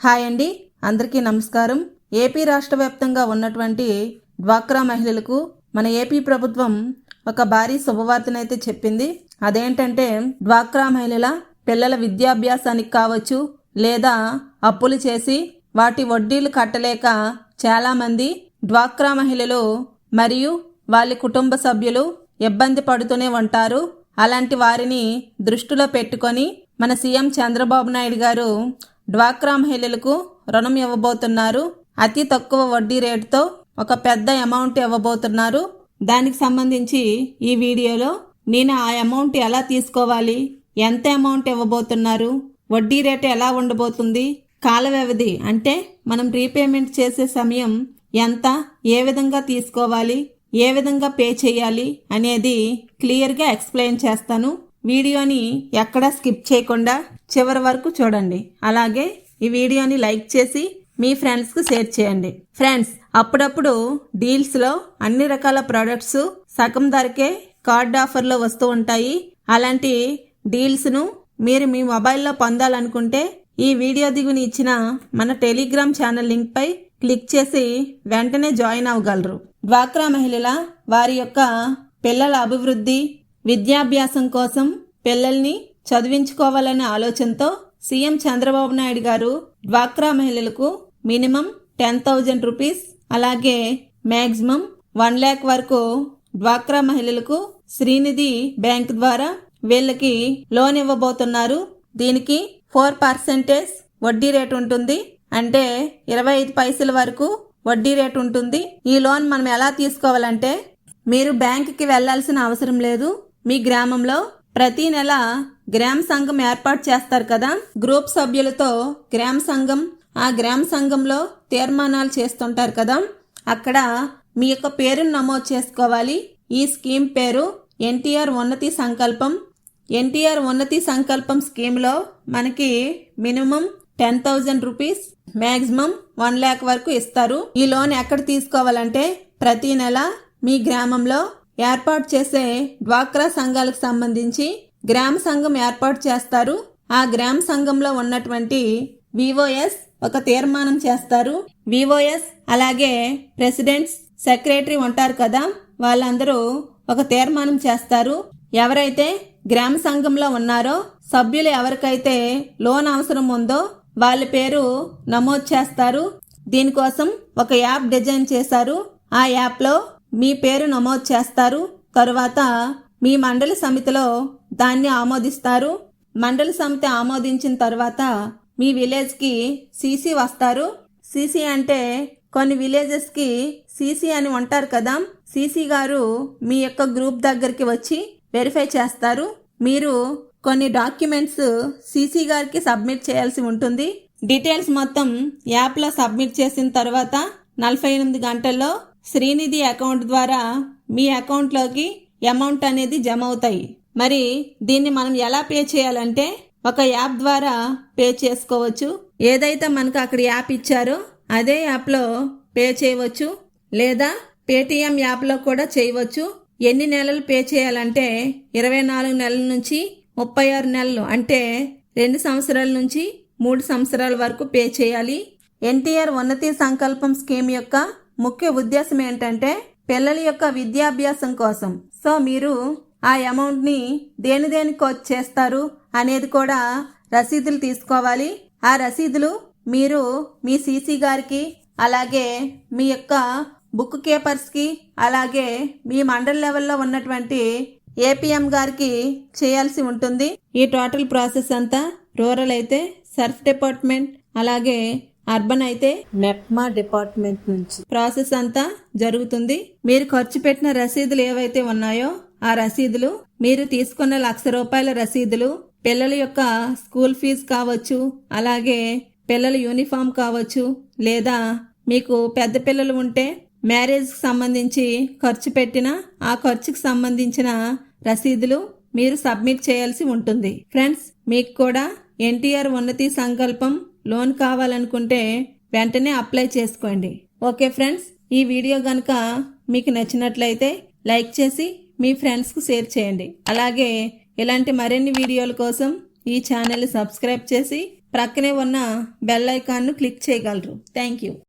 Hi అండి, అందరికీ నమస్కారం. ఏపీ రాష్ట్ర వ్యాప్తంగా ఉన్నటువంటి డ్వాక్రా మహిళలకు మన ఏపీ ప్రభుత్వం ఒక భారీ శుభవార్తనైతే చెప్పింది. అదేంటంటే డ్వాక్రా మహిళల పిల్లల విద్యాభ్యాసానికి కావచ్చు, లేదా అప్పులు చేసి వాటి వడ్డీలు కట్టలేక చాలామంది డ్వాక్రా మహిళలు మరియు వాళ్ళ కుటుంబ సభ్యులు ఇబ్బంది పడుతూనే ఉంటారు. అలాంటి వారిని దృష్టిలో పెట్టుకొని మన సీఎం చంద్రబాబు నాయుడు గారు డ్వాక్రా మహిళలకు రుణం ఇవ్వబోతున్నారు. అతి తక్కువ వడ్డీ రేటుతో ఒక పెద్ద అమౌంట్ ఇవ్వబోతున్నారు. దానికి సంబంధించి ఈ వీడియోలో నేను ఆ అమౌంట్ ఎలా తీసుకోవాలి, ఎంత అమౌంట్ ఇవ్వబోతున్నారు, వడ్డీ రేటు ఎలా ఉండబోతుంది, కాల వ్యవధి అంటే మనం రీపేమెంట్ చేసే సమయం ఎంత, ఏ విధంగా తీసుకోవాలి, ఏ విధంగా పే చేయాలి అనేది క్లియర్గా ఎక్స్ప్లెయిన్ చేస్తాను. వీడియోని ఎక్కడా స్కిప్ చేయకుండా చివరి వరకు చూడండి. అలాగే ఈ వీడియోని లైక్ చేసి మీ ఫ్రెండ్స్కి షేర్ చేయండి. ఫ్రెండ్స్, అప్పుడప్పుడు డీల్స్లో అన్ని రకాల ప్రోడక్ట్స్ సగం ధరకే కార్డ్ ఆఫర్లో వస్తూ ఉంటాయి. అలాంటి డీల్స్ను మీరు మీ మొబైల్లో పొందాలనుకుంటే ఈ వీడియో దిగుని ఇచ్చిన మన టెలిగ్రామ్ ఛానల్ లింక్పై క్లిక్ చేసి వెంటనే జాయిన్ అవ్వగలరు. డ్వాక్రా మహిళల వారి యొక్క పిల్లల అభివృద్ధి, విద్యాభ్యాసం కోసం పిల్లల్ని చదివించుకోవాలనే ఆలోచనతో సీఎం చంద్రబాబు నాయుడు గారు డ్వాక్రా మహిళలకు మినిమం 10,000 రూపీస్, అలాగే మ్యాక్సిమం 1 lakh వరకు డ్వాక్రా మహిళలకు శ్రీనిధి బ్యాంక్ ద్వారా వీళ్ళకి లోన్ ఇవ్వబోతున్నారు. దీనికి 4% వడ్డీ రేటు ఉంటుంది. అంటే 25 పైసల వరకు వడ్డీ రేటు ఉంటుంది. ఈ లోన్ మనం ఎలా తీసుకోవాలంటే మీరు బ్యాంకుకి వెళ్లాల్సిన అవసరం లేదు. మీ గ్రామంలో ప్రతి నెల గ్రామ సంఘం ఏర్పాటు చేస్తారు కదా, గ్రూప్ సభ్యులతో గ్రామ సంఘం, ఆ గ్రామ సంఘంలో తీర్మానాలు చేస్తుంటారు కదా, అక్కడ మీ యొక్క పేరును నమోదు చేసుకోవాలి. ఈ స్కీమ్ పేరు ఎన్టీఆర్ ఉన్నతి సంకల్పం. ఎన్టీఆర్ ఉన్నతి సంకల్పం స్కీమ్లో మనకి మినిమం 10,000 రూపీస్, మ్యాక్సిమం 1 lakh వరకు ఇస్తారు. ఈ లోన్ ఎక్కడ తీసుకోవాలంటే ప్రతి నెల మీ గ్రామంలో ఏర్పాటు చేసే డ్వాక్రా సంఘాలకు సంబంధించి గ్రామ సంఘం ఏర్పాటు చేస్తారు. ఆ గ్రామ సంఘంలో ఉన్నటువంటి విఓఎస్ ఒక తీర్మానం చేస్తారు. విఓఎస్ అలాగే ప్రెసిడెంట్స్, సెక్రటరీ ఉంటారు కదా, వాళ్ళందరూ ఒక తీర్మానం చేస్తారు. ఎవరైతే గ్రామ సంఘంలో ఉన్నారో సభ్యులు ఎవరికైతే లోన్ అవసరం ఉందో వాళ్ళ పేరు నమోదు చేస్తారు. దీనికోసం ఒక యాప్ డిజైన్ చేశారు. ఆ యాప్లో మీ పేరు నమోదు చేస్తారు. తరువాత మీ మండలి సమితిలో దాన్ని ఆమోదిస్తారు. మండలి సమితి ఆమోదించిన తర్వాత మీ విలేజ్కి సీసీ వస్తారు. సీసీ అంటే కొన్ని విలేజెస్కి సీసీ అని ఉంటారు కదా, సీసీ గారు మీ యొక్క గ్రూప్ దగ్గరికి వచ్చి వెరిఫై చేస్తారు. మీరు కొన్ని డాక్యుమెంట్స్ సీసీ గారికి సబ్మిట్ చేయాల్సి ఉంటుంది. డీటెయిల్స్ మొత్తం యాప్లో సబ్మిట్ చేసిన తర్వాత 48 గంటల్లో శ్రీనిధి అకౌంట్ ద్వారా మీ అకౌంట్లోకి అమౌంట్ అనేది జమ అవుతాయి. మరి దీన్ని మనం ఎలా పే చేయాలంటే ఒక యాప్ ద్వారా పే చేసుకోవచ్చు. ఏదైతే మనకు అక్కడ యాప్ ఇచ్చారో అదే యాప్లో పే చేయవచ్చు, లేదా పేటిఎం యాప్లో కూడా చేయవచ్చు. ఎన్ని నెలలు పే చేయాలంటే 24 నెలల నుంచి 36 నెలలు, అంటే 2 సంవత్సరాల నుంచి 3 సంవత్సరాల వరకు పే చేయాలి. ఎన్టీఆర్ ఉన్నతి సంకల్పం స్కీమ్ యొక్క ముఖ్య ఉద్దేశం ఏంటంటే పిల్లల యొక్క విద్యాభ్యాసం కోసం. సో మీరు ఆ అమౌంట్ని దేనికి చేస్తారు అనేది కూడా రసీదులు తీసుకోవాలి. ఆ రసీదులు మీరు మీ సీసీ గారికి, అలాగే మీ యొక్క బుక్ కీపర్స్కి, అలాగే మీ మండల లెవెల్లో ఉన్నటువంటి ఏపీఎం గారికి చేయాల్సి ఉంటుంది. ఈ టోటల్ ప్రాసెస్ అంతా రూరల్ అయితే సర్ఫ్ డిపార్ట్మెంట్, అలాగే అర్బన్ అయితే నెట్మా డిపార్ట్మెంట్ నుంచి ప్రాసెస్ అంతా జరుగుతుంది. మీరు ఖర్చు పెట్టిన రసీదులు ఏవైతే ఉన్నాయో ఆ రసీదులు, మీరు తీసుకున్న 1,00,000 రూపాయల రసీదులు, పిల్లల యొక్క స్కూల్ ఫీజు కావచ్చు, అలాగే పిల్లల యూనిఫామ్ కావచ్చు, లేదా మీకు పెద్ద పిల్లలు ఉంటే మ్యారేజ్కి సంబంధించి ఖర్చు పెట్టిన ఆ ఖర్చుకు సంబంధించిన రసీదులు మీరు సబ్మిట్ చేయాల్సి ఉంటుంది. ఫ్రెండ్స్, మీకు కూడా ఎన్టీఆర్ ఉన్నతి సంకల్పం లోన్ కావాలనుకుంటే వెంటనే అప్లై చేసుకోండి. ఓకే ఫ్రెండ్స్, ఈ వీడియో కనుక మీకు నచ్చినట్లయితే లైక్ చేసి మీ ఫ్రెండ్స్కు షేర్ చేయండి. అలాగే ఇలాంటి మరిన్ని వీడియోల కోసం ఈ ఛానల్ని సబ్స్క్రైబ్ చేసి ప్రక్కనే ఉన్న బెల్ ఐకాన్ను క్లిక్ చేయగలరు. Thank you.